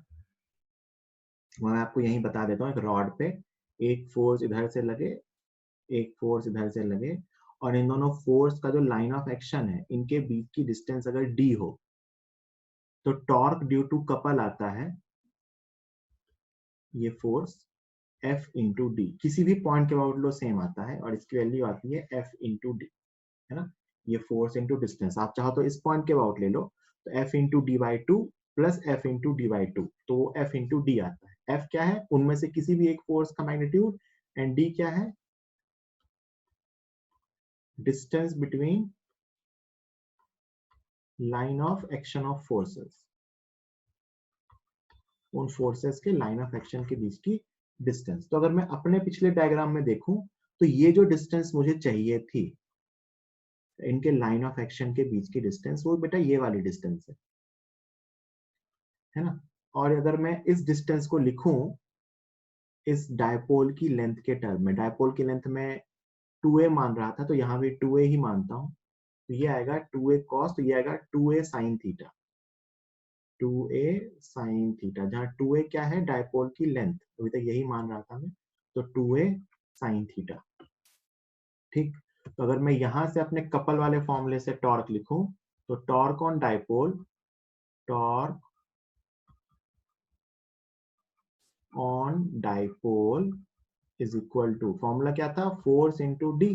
वो मैं आपको यही बता देता हूँ। एक रॉड पे एक फोर्स इधर से लगे, एक फोर्स इधर से लगे, और इन दोनों फोर्स का जो लाइन ऑफ एक्शन है, इनके बीच की डिस्टेंस अगर डी हो, तो टॉर्क ड्यू टू कपल आता है ये फोर्स एफ इंटू डी। किसी भी पॉइंट के अबाउट लो सेम आता है, और इसकी वैल्यू आती है एफ इंटू डी, है ना। ये फोर्स इंटू डिस्टेंस, आप चाहो तो इस पॉइंट के अबाउट ले लो, तो F into D by two plus F into D by two, तो एफ इंटू डी आता है। एफ क्या है? उनमें से किसी भी एक फोर्स का मैग्नीट्यूड, एंड डी क्या है? Distance between line of action of forces, उन फोर्सेस के लाइन ऑफ एक्शन के बीच की डिस्टेंस। तो अगर मैं अपने पिछले डायग्राम में देखूं, तो ये जो डिस्टेंस मुझे चाहिए थी, इनके लाइन ऑफ एक्शन के बीच की डिस्टेंस, वो बेटा ये वाली डिस्टेंस है ना। और अगर मैं इस डिस्टेंस को लिखूं इस डायपोल की लेंथ के टर्म में, डायपोल की लेंथ में 2a मान रहा था, तो यहाँ भी 2a ही मानता हूँ। तो ये आएगा 2a cos, तो ये आएगा 2a sin theta, 2a sin theta, जहाँ 2a क्या है? डायपोल की लेंथ, अभी तक यही मान रहा था मैं, तो 2a sin थीटा। ठीक। तो अगर मैं यहां से अपने कपल वाले फॉर्मूले से टॉर्क लिखूं, तो torque on dipole, torque on dipole is equal to, formula क्या था? Force into D.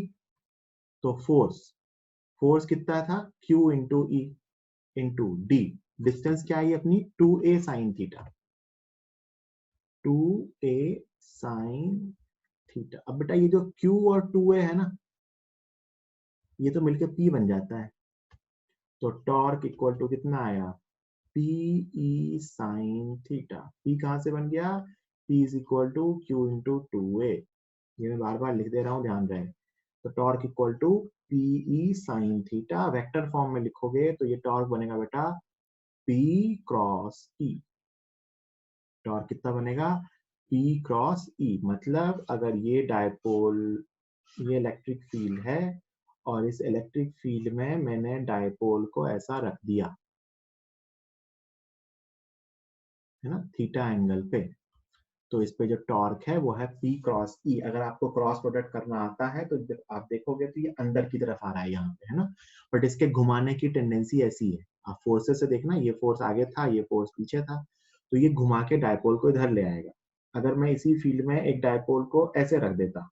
तो फोर्स, फोर्स कितना था? Q into E into D. Distance क्या आई अपनी? 2a sin theta. 2a sin theta. अब बेटा ये जो q और 2a है ना, ये तो मिलकर p बन जाता है, तो टॉर्क इक्वल टू कितना आया, पी साइन थीटा। पी कहां से बन गया, P is equal to Q into 2a। ये मैं बार बार लिख दे रहा हूं, ध्यान रहे। तो torque equal to PE sine theta. Vector form में लिखोगे तो ये टॉर्क बनेगा बेटा पी क्रॉस ई। टॉर्क कितना बनेगा, पी क्रॉस ई। मतलब अगर ये डायपोल, ये इलेक्ट्रिक फील्ड है और इस इलेक्ट्रिक फील्ड में मैंने डायपोल को ऐसा रख दिया है ना, थीटा एंगल पे, तो इस पे जो टॉर्क है वो है P क्रॉस E। अगर आपको क्रॉस प्रोडक्ट करना आता है तो आप देखोगे तो ये अंदर की तरफ आ रहा है यहाँ पे, है ना, बट इसके घुमाने की टेंडेंसी ऐसी है। आप फोर्सेस से देखना, ये फोर्स आगे था, ये फोर्स पीछे था, तो ये घुमा के डायपोल को इधर ले आएगा। अगर मैं इसी फील्ड में एक डायपोल को ऐसे रख देता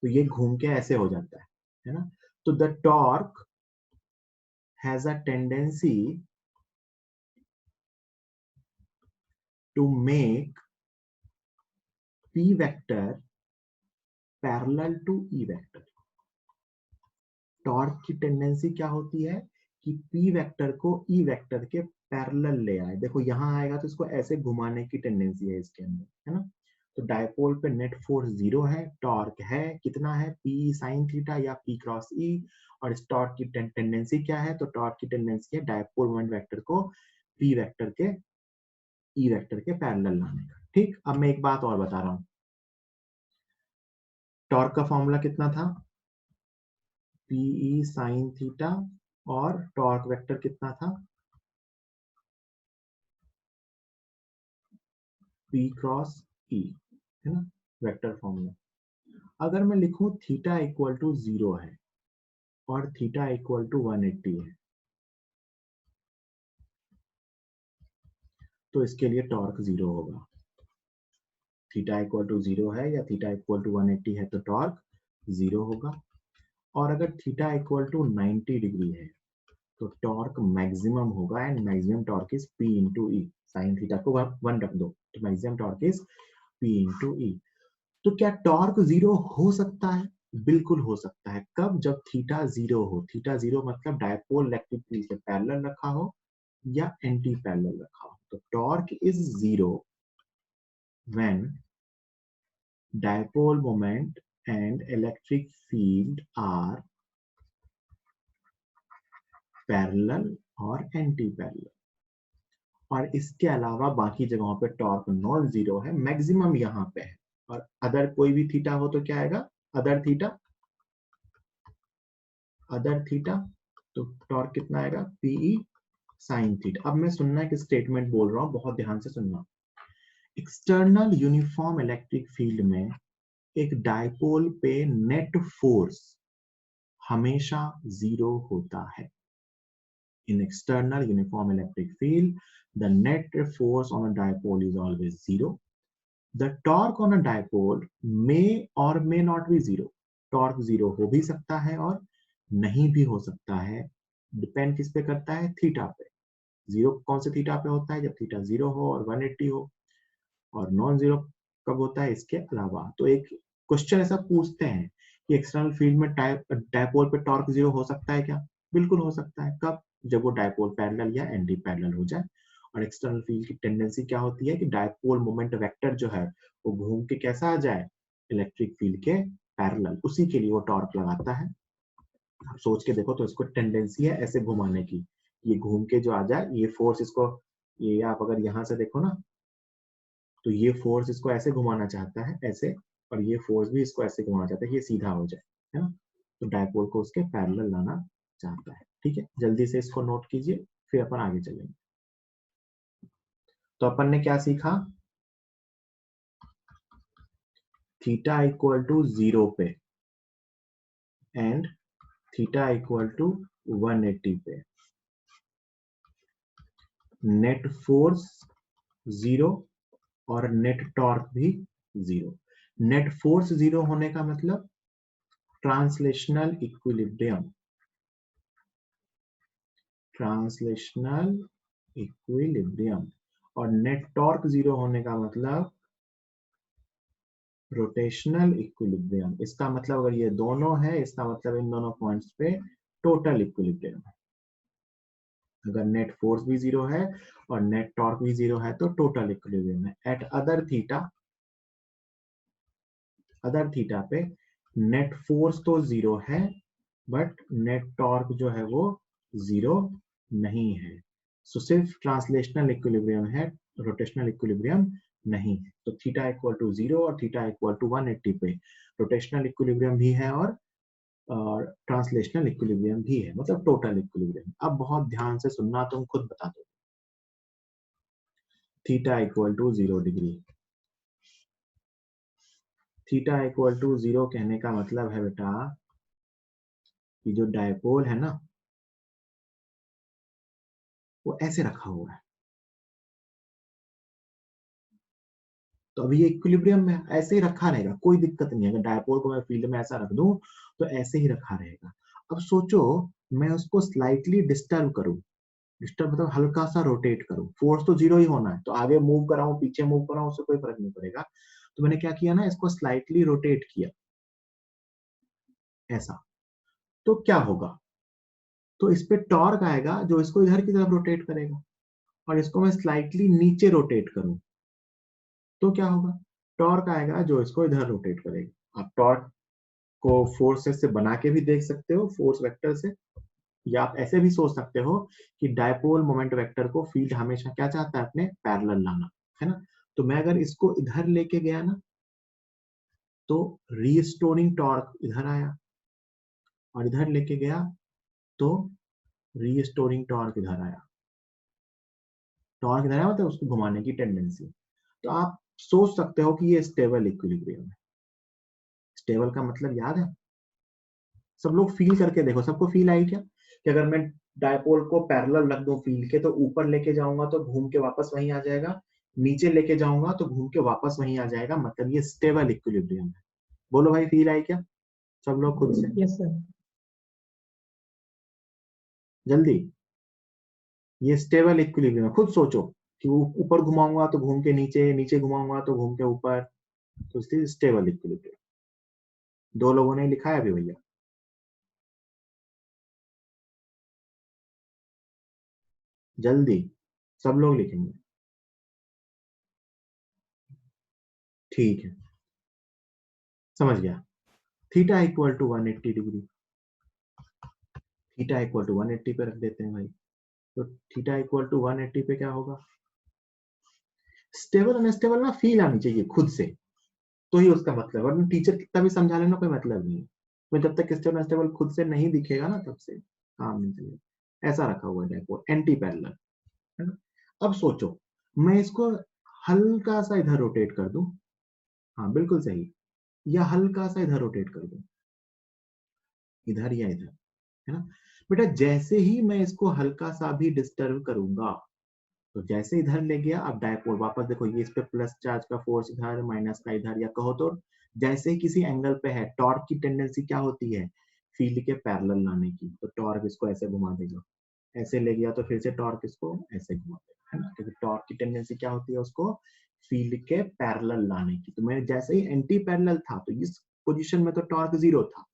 तो ये घूम के ऐसे हो जाता है ना। तो the torque has a tendency to make P vector parallel to E vector. Torque की टेंडेंसी क्या होती है कि P वेक्टर को E वेक्टर के पैरेलल ले आए। देखो यहाँ आएगा तो इसको ऐसे घुमाने की टेंडेंसी है इसके अंदर, है ना। तो डायपोल पे नेट फोर्स 0 है, टॉर्क है कितना है, P साइन थीटा या P क्रॉस E। और इस टॉर्क की टेंडेंसी क्या है, तो टॉर्क की टेंडेंसी है डायपोल मोमेंट वेक्टर को P वेक्टर के E वेक्टर के पैरेलल लाने का। ठीक, अब मैं एक बात और बता रहा हूँ। टॉर्क का फॉर्मूला कितना था, पीई साइन थीटा, और टॉर्क वेक्टर कितना था, पी क्रॉस ई, है ना, वेक्टर फॉर्मूला। अगर मैं लिखूं थीटा इक्वल टू 0 है और थीटा इक्वल टू 180 है, तो इसके लिए टॉर्क 0 होगा। थीटा इक्वल टू 0 है या थीटा इक्वल टू 180 है तो टॉर्क 0 होगा। और अगर थीटा इक्वल टू 90 डिग्री है तो टॉर्क मैक्सिमम होगा, and maximum torque is P into E. Sine theta को 1 रख दो तो maximum torque is P into E. तो क्या टॉर्क 0 हो सकता है, बिल्कुल हो सकता है। कब, जब थीटा 0 हो। थीटा 0 मतलब डायपोल इलेक्ट्रिक फील्ड से पैरेलल रखा हो या एंटी पैरेलल रखा हो। तो torque is 0 when dipole moment and electric field are parallel और एंटी पैरेलल। और इसके अलावा बाकी जगहों पे टॉर्क नॉन जीरो है, मैक्सिमम यहाँ पे है। और अदर कोई भी थीटा हो तो क्या आएगा, अदर थीटा, अदर थीटा, तो टॉर्क कितना आएगा, पीई साइन थीटा। अब मैं सुनना एक स्टेटमेंट बोल रहा हूं, बहुत ध्यान से सुनना। एक्सटर्नल यूनिफॉर्म इलेक्ट्रिक फील्ड में एक डायपोल पे नेट फोर्स हमेशा 0 होता है। In external uniform electric field, the net force on a dipole is always 0. The torque on a dipole may or may not be 0. Torque 0 हो भी सकता है और नहीं भी हो सकता है, डिपेंड किस पे करता है, थीटा पे। 0 कौन से थीटा पे होता है, जब थीटा 0 हो और 180 हो। और नॉन 0 कब होता है इसके अलावा। तो एक क्वेश्चन ऐसा पूछते हैं कि एक्सटर्नल फील्ड में डायपोल पे टॉर्क 0 हो सकता है क्या, बिल्कुल हो सकता है। कब, जब वो डायपोल पैरेलल या एंटी पैरेलल हो जाए। और एक्सटर्नल फील्ड की टेंडेंसी क्या होती है कि डायपोल मोमेंट वेक्टर जो है वो घूम के कैसा आ जाए, इलेक्ट्रिक फील्ड के पैरेलल, उसी के लिए वो टॉर्क लगाता है। आप सोच के देखो तो इसको टेंडेंसी है ऐसे घुमाने की, ये घूम के जो आ जाए, ये फोर्स इसको, ये आप अगर यहाँ से देखो ना तो ये फोर्स इसको ऐसे घुमाना चाहता है ऐसे, और ये फोर्स भी इसको ऐसे घुमाना चाहता है कि ये सीधा हो जाए, है ना। तो डायपोल को उसके पैरेलल लाना चाहता है। ठीक है, जल्दी से इसको नोट कीजिए, फिर अपन आगे चलेंगे। तो अपन ने क्या सीखा, थीटा इक्वल टू 0 पे एंड थीटा इक्वल टू 180 पे नेट फोर्स 0 और नेट टॉर्क भी 0। नेट फोर्स 0 होने का मतलब ट्रांसलेशनल इक्विलिब्रियम, ट्रांसलेशनल इक्विलिब्रियम। और नेट टॉर्क 0 होने का मतलब रोटेशनल इक्विलिब्रियम। इसका मतलब अगर ये दोनों है, इसका मतलब इन दोनों पॉइंट्स पे टोटल इक्विलिब्रियम है। अगर नेट फोर्स भी 0 है और नेट टॉर्क भी 0 है तो टोटल इक्विलिब्रियम है। एट अदर थीटा पे नेट फोर्स तो 0 है बट नेट टॉर्क जो है वो 0 नहीं है। सो सिर्फ ट्रांसलेशनल इक्विलिब्रियम है, रोटेशनल इक्विलिब्रियम नहीं है। तो थीटा इक्वल टू 0 और थीटा इक्वल टू 180 पे रोटेशनल इक्विलिब्रियम भी है और ट्रांसलेशनल इक्विलिब्रियम भी है, मतलब टोटल इक्विलिब्रियम। अब बहुत ध्यान से सुनना, तुम खुद बता दो। Theta equal to 0 degree, theta equal to 0 कहने का मतलब है बेटा कि जो डायपोल है ना वो ऐसे रखा हुआ है। तो अभी ये इक्विलिब्रियम में ऐसे ही रखा रहेगा, कोई दिक्कत नहीं है। अगर डायपोल को मैं फील्ड में ऐसा रख दूं तो ऐसे ही रखा रहेगा। अब सोचो मैं उसको स्लाइटली डिस्टर्ब करूं, डिस्टर्ब मतलब हल्का सा रोटेट करूं। फोर्स तो 0 ही होना है, तो आगे मूव कराऊं पीछे मूव कराऊं उससे कोई फर्क नहीं पड़ेगा। तो मैंने क्या किया ना, इसको स्लाइटली रोटेट किया ऐसा। तो क्या होगा, तो इस पे टॉर्क आएगा जो इसको इधर की तरफ रोटेट करेगा। और इसको मैं स्लाइटली नीचे रोटेट करूं तो क्या होगा, टॉर्क आएगा जो इसको इधर रोटेट करेगा। आप टॉर्क को फोर्सेस से बना के भी देख सकते हो, फोर्स वेक्टर से, या आप ऐसे भी सोच सकते हो कि डायपोल मोमेंट वेक्टर को फील्ड हमेशा क्या चाहता है, अपने पैरेलल लाना, है ना। तो मैं अगर इसको इधर लेके गया ना तो रीस्टोरिंग टॉर्क इधर आया, और इधर लेके गया तो रीस्टोरिंग टॉर्क इधर आया। टॉर्क इधर आया मतलब उसको घुमाने की टेंडेंसी। तो आप सोच सकते हो कि ये स्टेबल इक्विलिब्रियम है। स्टेबल का मतलब याद है, सब लोग फील करके देखो, सबको फील आई क्या कि अगर मैं डायपोल को पैरेलल रख दूं फील्ड के तो ऊपर लेके जाऊंगा तो घूम के वापस वहीं आ जाएगा, नीचे लेके जाऊंगा तो घूम के वापस वहीं आ जाएगा, मतलब ये स्टेबल इक्विलिब्रियम है। बोलो भाई फील आई क्या सब लोग खुद से? Yes sir. जल्दी, ये स्टेबल इक्विलिब्रियम है, खुद सोचो कि वो ऊपर घुमाऊंगा तो घूम के नीचे, नीचे घुमाऊंगा तो घूम के ऊपर, तो स्टेबल इक्विलिब्रियम। दो लोगों ने लिखा है अभी भैया, जल्दी सब लोग लिखेंगे। ठीक है, समझ गया। Theta equal to 180 degree, theta equal to 180 पे रख देते हैं भाई। तो थीटा इक्वल टू 180 पे क्या होगा, स्टेबल अनस्टेबल ना फील आनी चाहिए खुद से, तो ही उसका मतलब, वरना टीचर कितना भी समझा लेना कोई मतलब नहीं है। तो जब तक स्टेबल अनस्टेबल खुद से नहीं दिखेगा ना तब से काम नहीं चलेगा। ऐसा रखा हुआ है डायपोल एंटी पैरेलल, है ना। अब सोचो मैं इसको हल्का सा इधर रोटेट कर दूं, हाँ बिल्कुल सही, या हल्का सा इधर रोटेट कर दूं, इधर या इधर, है ना। बेटा जैसे ही मैं इसको हल्का सा भी डिस्टर्ब करूंगा तो जैसे इधर ले गया, अब डायपोल वापस देखो, ये इस पे प्लस चार्ज का फोर्स इधर, माइनस का इधर, या कहो तो जैसे ही किसी एंगल पे है, टॉर्क की टेंडेंसी क्या होती है, फील्ड के पैरेलल लाने की। तो टॉर्क इसको ऐसे घुमा देगा, ऐसे ले गया तो फिर से टॉर्क इसको ऐसे घुमा देगा, है ना, क्योंकि टॉर्क की टेंडेंसी क्या होती है, उसको फील्ड के पैरेलल लाने की। तो मैंने जैसे ही एंटी पैरेलल था तो इस पोजीशन में तो टॉर्क 0 था,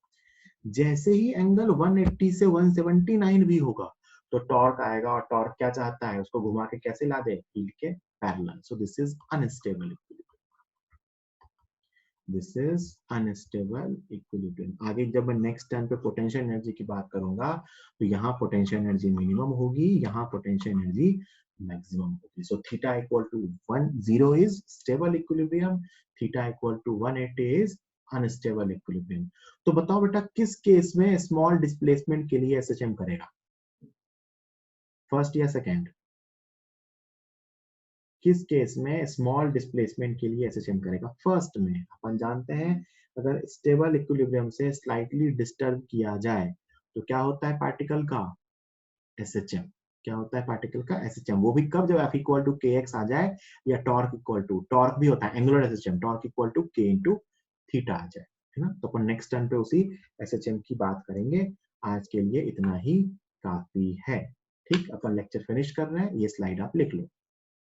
जैसे ही एंगल 180 से 179 भी होगा तो टॉर्क आएगा, और टॉर्क क्या चाहता है, उसको घुमा के कैसे ला दे, फील्ड के parallel. So this is unstable equilibrium, this is unstable equilibrium. आगे जब मैं नेक्स्ट टाइम पे पोटेंशियल एनर्जी की बात करूंगा तो यहाँ पोटेंशियल एनर्जी मिनिमम होगी, यहाँ पोटेंशियल एनर्जी मैक्सिमम होगी। So theta equal to 10 is stable equilibrium, theta equal to 180 is unstable equilibrium. तो बताओ बेटा किस केस में स्मॉल डिस्प्लेसमेंट के लिए एसएचएम करेगा, फर्स्ट या सेकेंड? किस केस में स्मॉल डिस्प्लेसमेंट के लिए एसएचएम करेगा? फर्स्ट में। अपन जानते हैं अगर स्टेबल इक्विलिब्रियम से स्लाइटली डिस्टर्ब किया जाए तो क्या होता है पार्टिकल का, एसएचएम। क्या होता है पार्टिकल का, एसएचएम। वो भी कब, जब F equal to K x आ जाए, या टॉर्क इक्वल टू, टॉर्क भी होता है angular SHM, torque equal to K into theta आ जाए, है ना। तो अपन नेक्स्ट टाइम पे उसी एसएचएम की बात करेंगे। आज के लिए इतना ही काफी है। ठीक, अपन लेक्चर फिनिश कर रहे हैं, ये स्लाइड आप लिख लो।